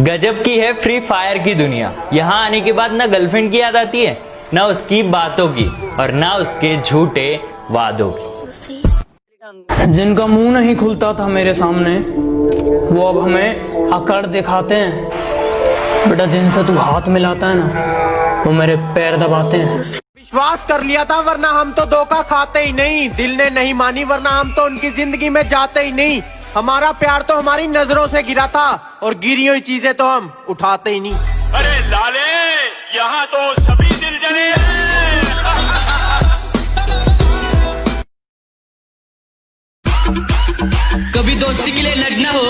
गजब की है फ्री फायर की दुनिया। यहाँ आने के बाद ना गर्लफ्रेंड की याद आती है, ना उसकी बातों की, और ना उसके झूठे वादों की। जिनका मुंह नहीं खुलता था मेरे सामने, वो अब हमें अकड़ दिखाते हैं। बेटा, जिनसे तू हाथ मिलाता है ना, वो मेरे पैर दबाते हैं। विश्वास कर लिया था वरना हम तो धोखा खाते ही नहीं, दिल ने नहीं मानी वरना हम तो उनकी जिंदगी में जाते ही नहीं। हमारा प्यार तो हमारी नजरों से गिरा था और गिरी हुई चीजें तो हम उठाते ही नहीं। अरे लाले, यहाँ तो सभी दिल जले हैं। कभी दोस्ती के लिए लड़ना हो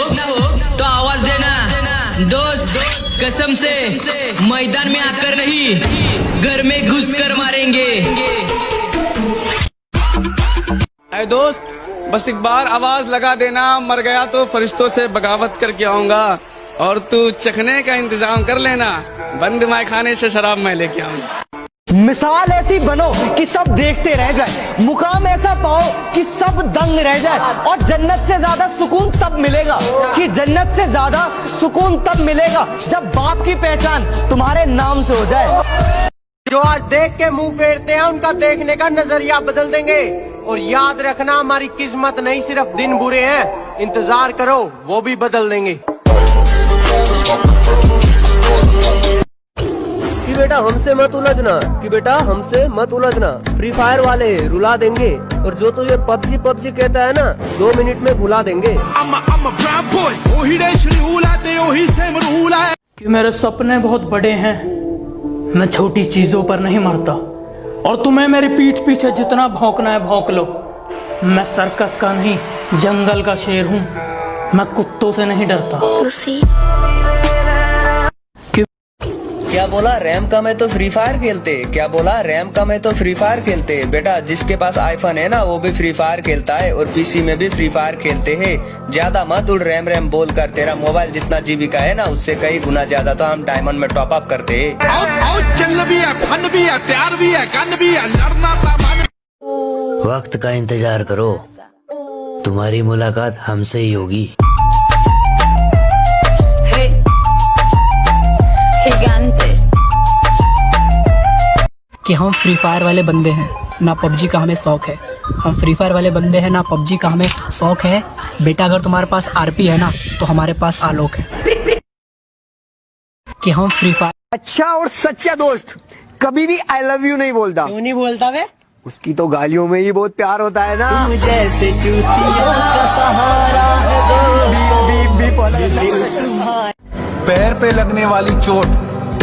तो आवाज देना दोस्त, कसम से मैदान में आकर नहीं, घर में घुस कर मारेंगे। अरे दोस्त, बस एक बार आवाज लगा देना, मर गया तो फरिश्तों से बगावत करके आऊंगा, और तू चखने का इंतजाम कर लेना, बंद माय खाने से शराब मैं लेके आऊंगा। मिसाल ऐसी बनो कि सब देखते रह जाए, मुकाम ऐसा पाओ कि सब दंग रह जाए, और जन्नत से ज्यादा सुकून तब मिलेगा कि जन्नत से ज्यादा सुकून तब मिलेगा जब बाप की पहचान तुम्हारे नाम से हो जाए। जो आज देख के मुंह फेरते हैं उनका देखने का नजरिया बदल देंगे। और याद रखना, हमारी किस्मत नहीं सिर्फ दिन बुरे हैं, इंतजार करो वो भी बदल देंगे। कि बेटा हमसे मत उलझना, कि बेटा हमसे मत उलझना, फ्री फायर वाले रुला देंगे, और जो तुझे पबजी कहता है ना, 2 मिनट में भुला देंगे। कि मेरे सपने बहुत बड़े हैं, मैं छोटी चीजों पर नहीं मरता, और तुम्हें मेरी पीठ पीछे जितना भौंकना है भौंक लो। मैं सर्कस का नहीं, जंगल का शेर हूँ, मैं कुत्तों से नहीं डरता। क्या बोला, रैम कम है तो फ्री फायर खेलते? क्या बोला, रैम कम है तो फ्री फायर खेलते? बेटा, जिसके पास आईफोन है ना, वो भी फ्री फायर खेलता है, और पीसी में भी फ्री फायर खेलते हैं। ज्यादा मत उड़ रैम बोल कर, तेरा मोबाइल जितना जीबी का है ना, उससे कई गुना ज्यादा तो हम डायमंड में टॉप अप करते हैं। वक्त का इंतजार करो, तुम्हारी मुलाकात हमसे ही होगी। कि हम फ्री फायर वाले बंदे हैं, ना पबजी का हमें शौक है। हम फ्री फायर वाले बंदे हैं, ना पबजी का हमें शौक है। बेटा, अगर तुम्हारे पास आरपी है ना, तो हमारे पास आलोक है। कि हम फ्री फायर। अच्छा और सच्चा दोस्त कभी भी आई लव यू नहीं बोलता। क्यों नहीं बोलता वे? उसकी तो गालियों में ही बहुत प्यार होता है ना। जैसे पैर पे लगने वाली चोट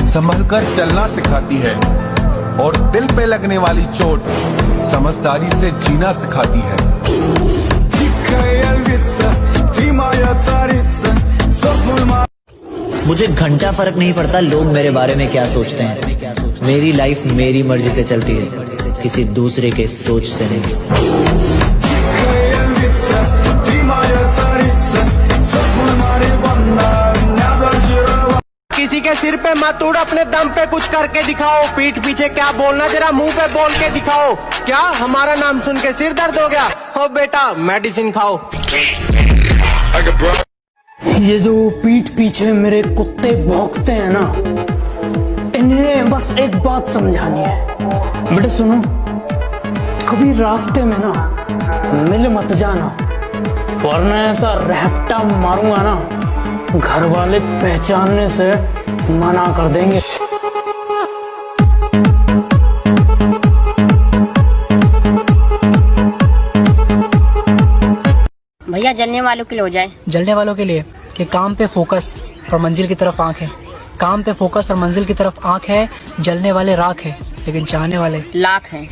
संभल कर चलना सिखाती है, और दिल पे लगने वाली चोट समझदारी से जीना सिखाती है। मुझे घंटा फर्क नहीं पड़ता लोग मेरे बारे में क्या सोचते हैं। मेरी लाइफ मेरी मर्जी से चलती है, किसी दूसरे के सोच से नहीं। किसी के सिर पे मत उड़, अपने दम पे कुछ करके दिखाओ। पीठ पीछे क्या बोलना, जरा मुंह पे बोल के दिखाओ। क्या हमारा नाम सुन के सिर दर्द हो गया? हो बेटा, मेडिसिन खाओ। ये जो पीठ पीछे मेरे कुत्ते भौंकते हैं ना, इन्हें बस एक बात समझानी है। बेटे सुनो, कभी रास्ते में ना मिल मत जाना, वरना ऐसा रहपटा मारूंगा ना, घर वाले पहचानने से मना कर देंगे। भैया, जलने वालों के लिए हो जाए। जलने वालों के लिए कि काम पे फोकस और मंजिल की तरफ आंख है। काम पे फोकस और मंजिल की तरफ आंख है। जलने वाले राख है, लेकिन चाहने वाले लाख हैं।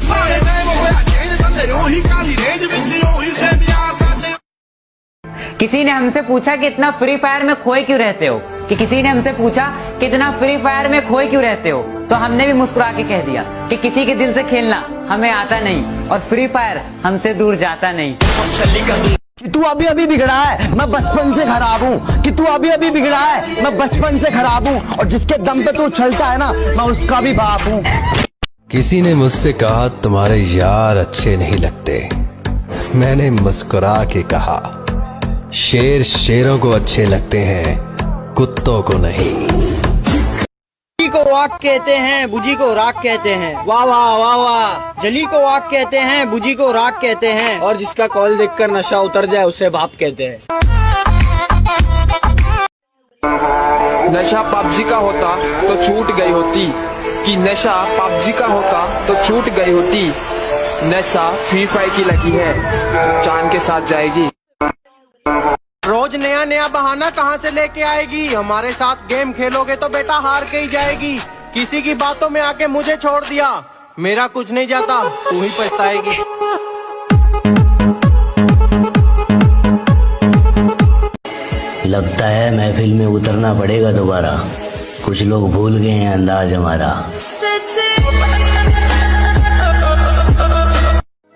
किसी ने हमसे पूछा कि इतना फ्री फायर में खोए क्यों रहते हो, कि किसी ने हमसे पूछा कि इतना फ्री फायर में खोए क्यों रहते हो, तो हमने भी मुस्कुरा के कह दिया कि किसी के दिल से खेलना हमें आता नहीं, और फ्री फायर हमसे दूर जाता नहीं। कि तू अभी अभी बिगड़ा है, मैं बचपन से खराब हूँ। कि तू अभी अभी बिगड़ा है, मैं बचपन से खराब हूँ, और जिसके दम पे तू चलता है ना, मैं उसका भी बाप हूँ। किसी ने मुझसे कहा तुम्हारे यार अच्छे नहीं लगते, मैंने मुस्कुरा के कहा शेर शेरों को अच्छे लगते हैं, कुत्तों को नहीं। जली को आग कहते हैं, बुझी को राख कहते हैं। वाह वाह वाह वाह। जली को आग कहते हैं, बुझी को राख कहते हैं। और जिसका कॉल देखकर नशा उतर जाए उसे बाप कहते हैं। नशा पबजी का होता तो छूट गई होती, कि नशा पबजी का होता तो छूट गई होती। नशा फ्री फायर की लगी है, चांद के साथ जाएगी। रोज नया नया बहाना कहाँ से लेके आएगी? हमारे साथ गेम खेलोगे तो बेटा हार के ही जाएगी। किसी की बातों में आके मुझे छोड़ दिया, मेरा कुछ नहीं जाता, तू ही पछताएगी। लगता है महफिल में उतरना पड़ेगा दोबारा, कुछ लोग भूल गए हैं अंदाज हमारा।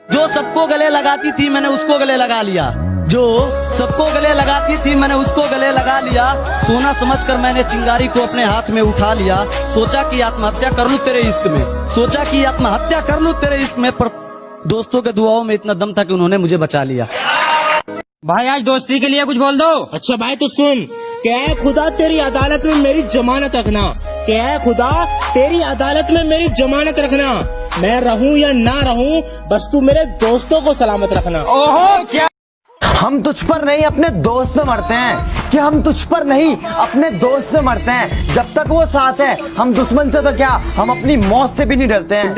जो सबको गले लगाती थी मैंने उसको गले लगा लिया, जो सबको गले लगाती थी मैंने उसको गले लगा लिया। सोना समझकर मैंने चिंगारी को अपने हाथ में उठा लिया। सोचा कि आत्महत्या कर लूं तेरे इश्क में, सोचा कि आत्महत्या कर लूं तेरे इश्क में, पर दोस्तों के दुआओं में इतना दम था कि उन्होंने मुझे बचा लिया। भाई आज दोस्ती के लिए कुछ बोल दो। अच्छा भाई तो सुन, क्या है खुदा तेरी अदालत में मेरी जमानत रखना, क्या है खुदा तेरी अदालत में मेरी जमानत रखना। मैं रहूं या ना रहूं, बस तू मेरे दोस्तों को सलामत रखना। ओहो क्या हम तुझ पर नहीं अपने दोस्त पे मरते हैं, कि हम तुझ पर नहीं अपने दोस्त पे मरते हैं। जब तक वो साथ है हम दुश्मन से तो क्या, हम अपनी मौत से भी नहीं डरते हैं।